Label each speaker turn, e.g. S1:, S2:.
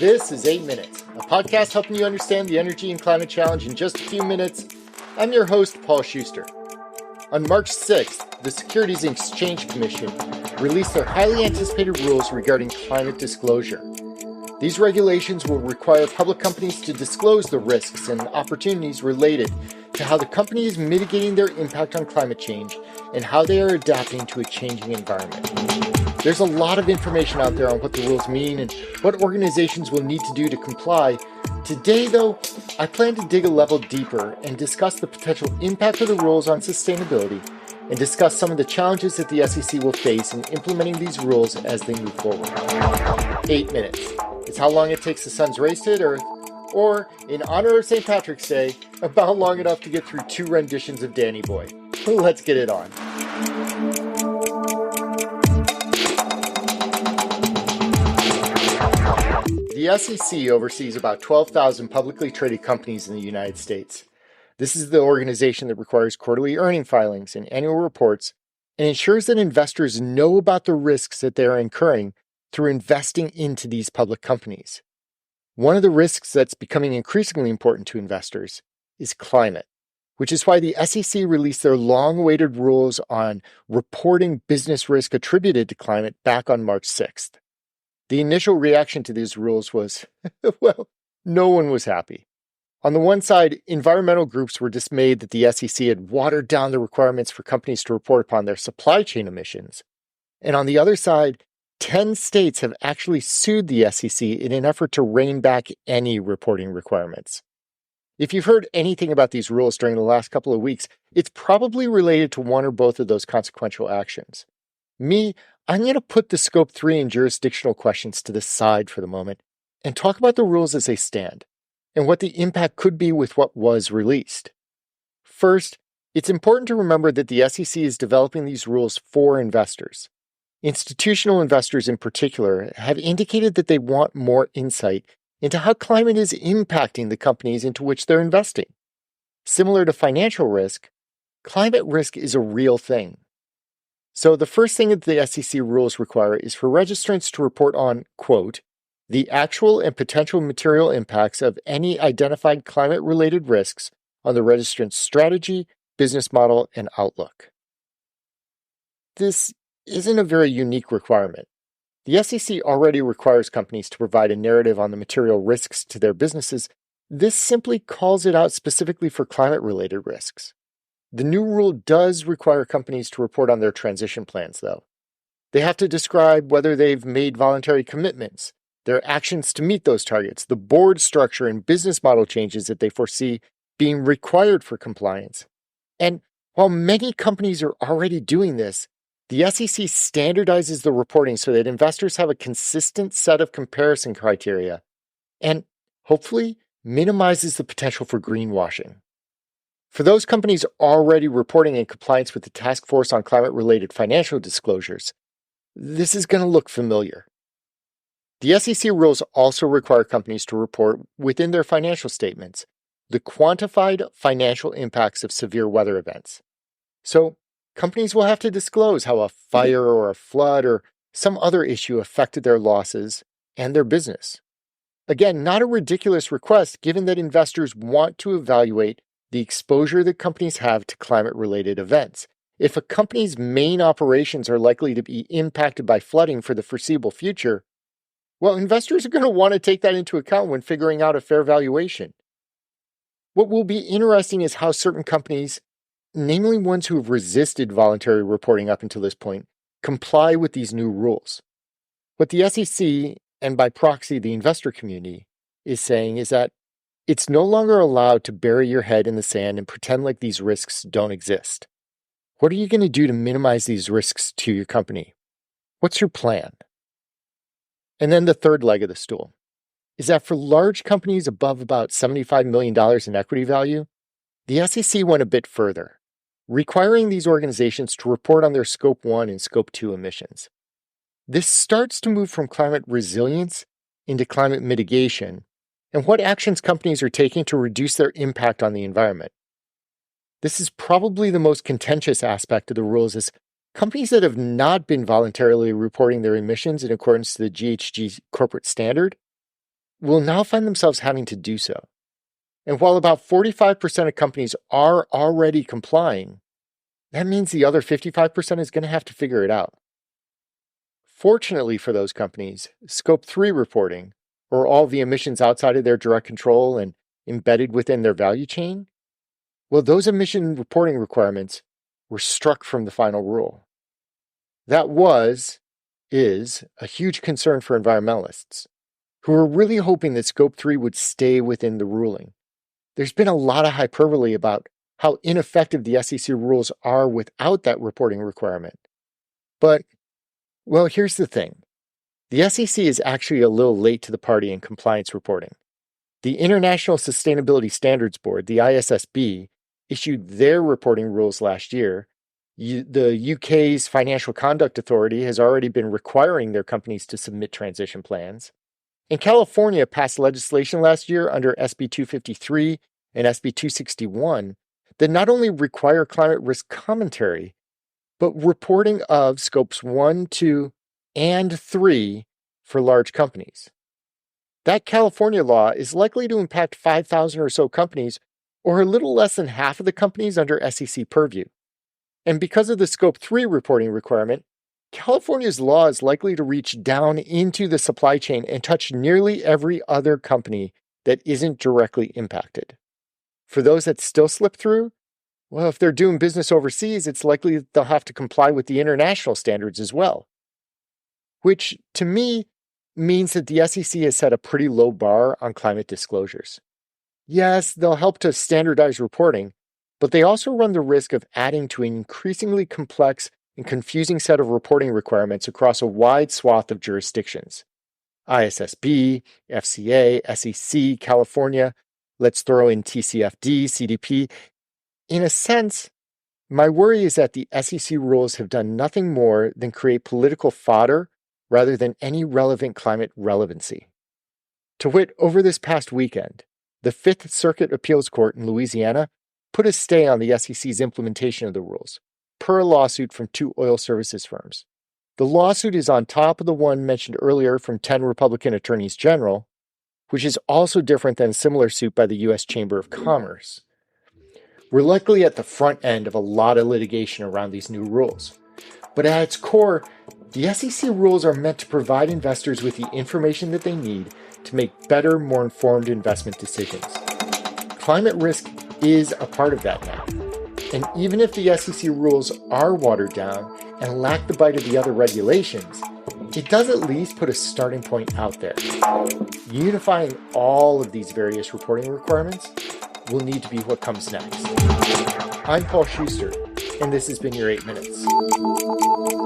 S1: This is 8 Minutes, a podcast helping you understand the energy and climate challenge in just a few minutes. I'm your host, Paul Schuster. On March 6th, the Securities and Exchange Commission released their highly anticipated rules regarding climate disclosure. These regulations will require public companies to disclose the risks and opportunities related to how the company is mitigating their impact on climate change and how they are adapting to a changing environment. There's a lot of information out there on what the rules mean and what organizations will need to do to comply. Today, though, I plan to dig a level deeper and discuss the potential impact of the rules on sustainability and discuss some of the challenges that the SEC will face in implementing these rules as they move forward. 8 minutes. It's how long it takes the sun's race to hit Earth, or, in honor of St. Patrick's Day, about long enough to get through 2 renditions of Danny Boy. Let's get it on. The SEC oversees about 12,000 publicly traded companies in the United States. This is the organization that requires quarterly earning filings and annual reports and ensures that investors know about the risks that they are incurring through investing into these public companies. One of the risks that's becoming increasingly important to investors is climate, which is why the SEC released their long-awaited rules on reporting business risk attributed to climate back on March 6th. The initial reaction to these rules was, well, no one was happy. On the one side, environmental groups were dismayed that the SEC had watered down the requirements for companies to report upon their supply chain emissions. And on the other side, 10 states have actually sued the SEC in an effort to rein back any reporting requirements. If you've heard anything about these rules during the last couple of weeks, it's probably related to one or both of those consequential actions. I'm going to put the Scope 3 and jurisdictional questions to the side for the moment and talk about the rules as they stand and what the impact could be with what was released. First, it's important to remember that the SEC is developing these rules for investors. Institutional investors in particular have indicated that they want more insight into how climate is impacting the companies into which they're investing. Similar to financial risk, climate risk is a real thing. So the first thing that the SEC rules require is for registrants to report on, quote, the actual and potential material impacts of any identified climate-related risks on the registrant's strategy, business model, and outlook. This isn't a very unique requirement. The SEC already requires companies to provide a narrative on the material risks to their businesses. This simply calls it out specifically for climate-related risks. The new rule does require companies to report on their transition plans, though. They have to describe whether they've made voluntary commitments, their actions to meet those targets, the board structure and business model changes that they foresee being required for compliance. And while many companies are already doing this, the SEC standardizes the reporting so that investors have a consistent set of comparison criteria and, hopefully, minimizes the potential for greenwashing. For those companies already reporting in compliance with the Task Force on Climate-Related Financial Disclosures, this is going to look familiar. The SEC rules also require companies to report within their financial statements the quantified financial impacts of severe weather events. So, companies will have to disclose how a fire or a flood or some other issue affected their losses and their business. Again, not a ridiculous request given that investors want to evaluate the exposure that companies have to climate-related events. If a company's main operations are likely to be impacted by flooding for the foreseeable future, well, investors are going to want to take that into account when figuring out a fair valuation. What will be interesting is how certain companies, namely ones who have resisted voluntary reporting up until this point, comply with these new rules. What the SEC, and by proxy the investor community, is saying is that it's no longer allowed to bury your head in the sand and pretend like these risks don't exist. What are you going to do to minimize these risks to your company? What's your plan? And then the third leg of the stool is that for large companies above about $75 million in equity value, the SEC went a bit further, requiring these organizations to report on their Scope 1 and Scope 2 emissions. This starts to move from climate resilience into climate mitigation and what actions companies are taking to reduce their impact on the environment. This is probably the most contentious aspect of the rules, as companies that have not been voluntarily reporting their emissions in accordance to the GHG corporate standard, will now find themselves having to do so. And while about 45% of companies are already complying, that means the other 55% is going to have to figure it out. Fortunately for those companies, Scope 3 reporting, or all the emissions outside of their direct control and embedded within their value chain, well, those emission reporting requirements were struck from the final rule. That is a huge concern for environmentalists, who are really hoping that Scope 3 would stay within the ruling. There's been a lot of hyperbole about how ineffective the SEC rules are without that reporting requirement. But, well, here's the thing. The SEC is actually a little late to the party in compliance reporting. The International Sustainability Standards Board, the ISSB, issued their reporting rules last year. The UK's Financial Conduct Authority has already been requiring their companies to submit transition plans. And California passed legislation last year under SB 253 and SB 261 that not only require climate risk commentary, but reporting of scopes 1, 2, and 3 for large companies. That California law is likely to impact 5,000 or so companies, or a little less than half of the companies under SEC purview. And because of the Scope 3 reporting requirement, California's law is likely to reach down into the supply chain and touch nearly every other company that isn't directly impacted. For those that still slip through, well, if they're doing business overseas, it's likely that they'll have to comply with the international standards as well. Which, to me, means that the SEC has set a pretty low bar on climate disclosures. Yes, they'll help to standardize reporting, but they also run the risk of adding to an increasingly complex and confusing set of reporting requirements across a wide swath of jurisdictions. ISSB, FCA, SEC, California, let's throw in TCFD, CDP. In a sense, my worry is that the SEC rules have done nothing more than create political fodder rather than any relevant climate relevancy. To wit, over this past weekend, the Fifth Circuit Appeals Court in Louisiana put a stay on the SEC's implementation of the rules, per a lawsuit from 2 oil services firms. The lawsuit is on top of the one mentioned earlier from 10 Republican attorneys general, which is also different than a similar suit by the U.S. Chamber of Commerce. We're likely at the front end of a lot of litigation around these new rules. But at its core, the SEC rules are meant to provide investors with the information that they need to make better, more informed investment decisions. Climate risk is a part of that now. And even if the SEC rules are watered down and lack the bite of the other regulations, it does at least put a starting point out there. Unifying all of these various reporting requirements will need to be what comes next. I'm Paul Schuster, and this has been your 8 Minutes.